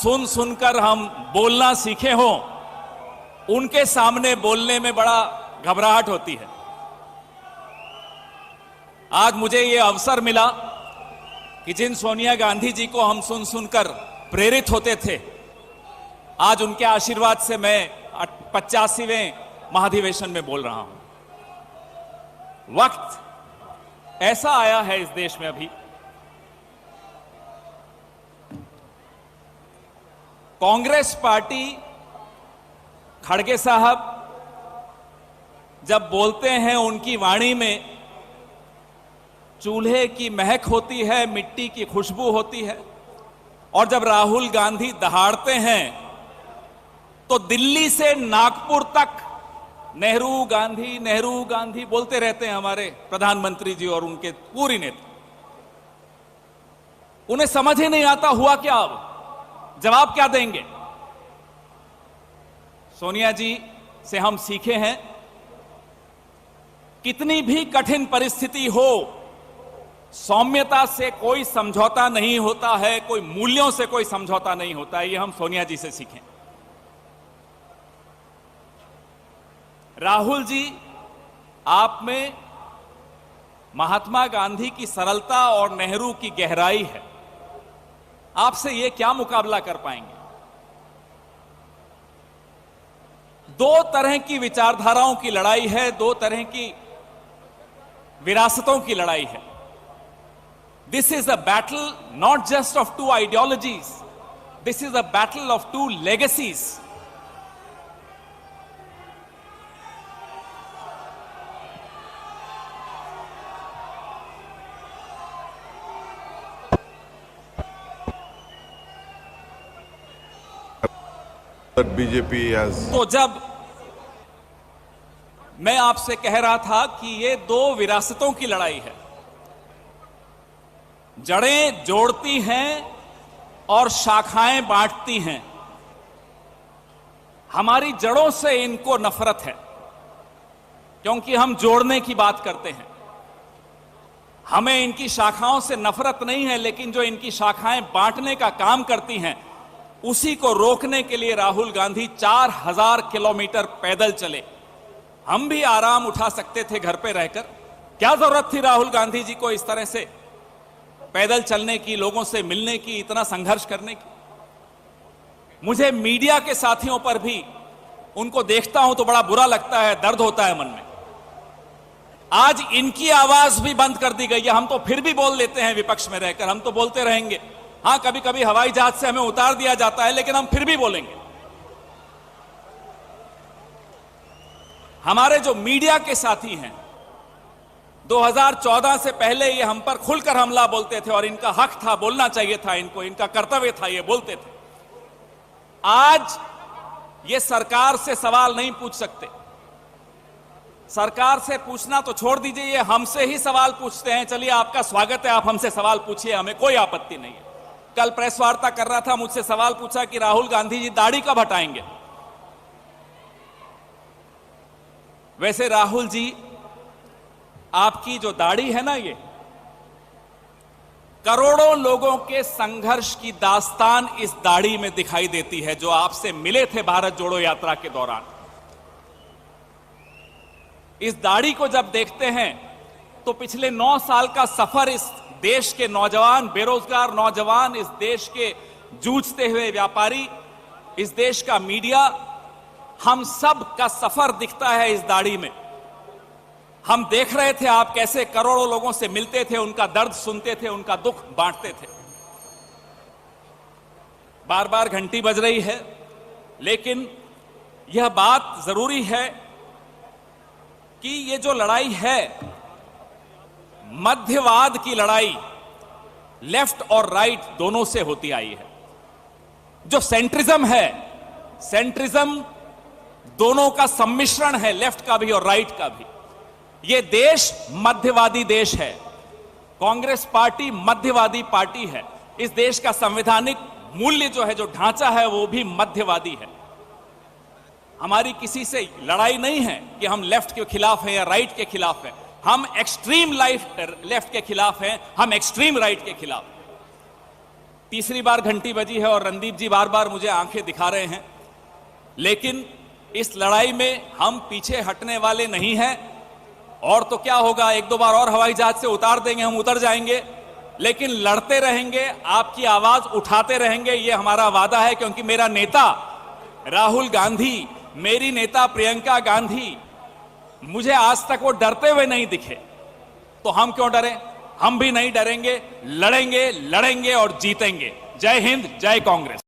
सुन सुनकर हम बोलना सीखे हों, उनके सामने बोलने में बड़ा घबराहट होती है। आज मुझे ये अवसर मिला कि जिन सोनिया गांधी जी को हम सुन सुनकर प्रेरित होते थे, आज उनके आशीर्वाद से मैं 85वें महाधिवेशन में बोल रहा हूं। वक्त ऐसा आया है इस देश में अभी, कांग्रेस पार्टी, खड़गे साहब जब बोलते हैं उनकी वाणी में चूल्हे की महक होती है, मिट्टी की खुशबू होती है, और जब राहुल गांधी दहाड़ते हैं तो दिल्ली से नागपुर तक नेहरू गांधी बोलते रहते हैं हमारे प्रधानमंत्री जी और उनके पूरी नेता। उन्हें समझ ही नहीं आता हुआ क्या, अब जवाब क्या देंगे। सोनिया जी से हम सीखे हैं, कितनी भी कठिन परिस्थिति हो, सौम्यता से कोई समझौता नहीं होता है, कोई मूल्यों से कोई समझौता नहीं होता है। ये हम सोनिया जी से सीखें। राहुल जी, आप में महात्मा गांधी की सरलता और नेहरू की गहराई है, आपसे ये क्या मुकाबला कर पाएंगे। दो तरह की विचारधाराओं की लड़ाई है, दो तरह की विरासतों की लड़ाई है। This is a battle not just of two ideologies. This is a battle of two legacies. That BJP has. तो जब मैं आपसे कह रहा था कि ये दो विरासतों की लड़ाई है, जड़ें जोड़ती हैं और शाखाएं बांटती हैं। हमारी जड़ों से इनको नफरत है, क्योंकि हम जोड़ने की बात करते हैं। हमें इनकी शाखाओं से नफरत नहीं है, लेकिन जो इनकी शाखाएं बांटने का काम करती हैं, उसी को रोकने के लिए राहुल गांधी 4000 किलोमीटर पैदल चले। हम भी आराम उठा सकते थे घर पे रहकर, क्या जरूरत थी राहुल गांधी जी को इस तरह से पैदल चलने की, लोगों से मिलने की, इतना संघर्ष करने की। मुझे मीडिया के साथियों पर भी, उनको देखता हूं तो बड़ा बुरा लगता है, दर्द होता है मन में। आज इनकी आवाज भी बंद कर दी गई है। हम तो फिर भी बोल लेते हैं विपक्ष में रहकर, हम तो बोलते रहेंगे। हां, कभी कभी हवाई जहाज से हमें उतार दिया जाता है, लेकिन हम फिर भी बोलेंगे। हमारे जो मीडिया के साथी हैं, 2014 से पहले ये हम पर खुलकर हमला बोलते थे, और इनका हक था, बोलना चाहिए था इनको, इनका कर्तव्य था, ये बोलते थे। आज ये सरकार से सवाल नहीं पूछ सकते। सरकार से पूछना तो छोड़ दीजिए, ये हमसे ही सवाल पूछते हैं। चलिए, आपका स्वागत है, आप हमसे सवाल पूछिए, हमें कोई आपत्ति नहीं है। कल प्रेस वार्ता कर रहा था, मुझसे सवाल पूछा कि राहुल गांधी जी दाढ़ी कब हटाएंगे। वैसे राहुल जी, आपकी जो दाढ़ी है ना, ये करोड़ों लोगों के संघर्ष की दास्तान इस दाढ़ी में दिखाई देती है, जो आपसे मिले थे भारत जोड़ो यात्रा के दौरान। इस दाढ़ी को जब देखते हैं तो पिछले 9 साल का सफर, इस देश के नौजवान, बेरोजगार नौजवान, इस देश के जूझते हुए व्यापारी, इस देश का मीडिया, हम सब का सफर दिखता है इस दाढ़ी में। हम देख रहे थे आप कैसे करोड़ों लोगों से मिलते थे, उनका दर्द सुनते थे, उनका दुख बांटते थे। बार बार घंटी बज रही है, लेकिन यह बात जरूरी है कि ये जो लड़ाई है, मध्यवाद की लड़ाई, लेफ्ट और राइट दोनों से होती आई है। जो सेंट्रिज्म है, सेंट्रिज्म दोनों का सम्मिश्रण है, लेफ्ट का भी और राइट का भी। ये देश मध्यवादी देश है, कांग्रेस पार्टी मध्यवादी पार्टी है। इस देश का संवैधानिक मूल्य जो है, जो ढांचा है, वो भी मध्यवादी है। हमारी किसी से लड़ाई नहीं है कि हम लेफ्ट के खिलाफ हैं या राइट के खिलाफ हैं। हम एक्सट्रीम लेफ्ट के खिलाफ हैं, हम एक्सट्रीम राइट के खिलाफ। तीसरी बार घंटी बजी है और रणदीप जी बार बार मुझे आंखें दिखा रहे हैं, लेकिन इस लड़ाई में हम पीछे हटने वाले नहीं हैं। और तो क्या होगा, एक दो बार और हवाई जहाज से उतार देंगे, हम उतर जाएंगे, लेकिन लड़ते रहेंगे, आपकी आवाज उठाते रहेंगे, ये हमारा वादा है। क्योंकि मेरा नेता राहुल गांधी, मेरी नेता प्रियंका गांधी, मुझे आज तक वो डरते हुए नहीं दिखे, तो हम क्यों डरें? हम भी नहीं डरेंगे, लड़ेंगे, लड़ेंगे और जीतेंगे। जय हिंद, जय कांग्रेस।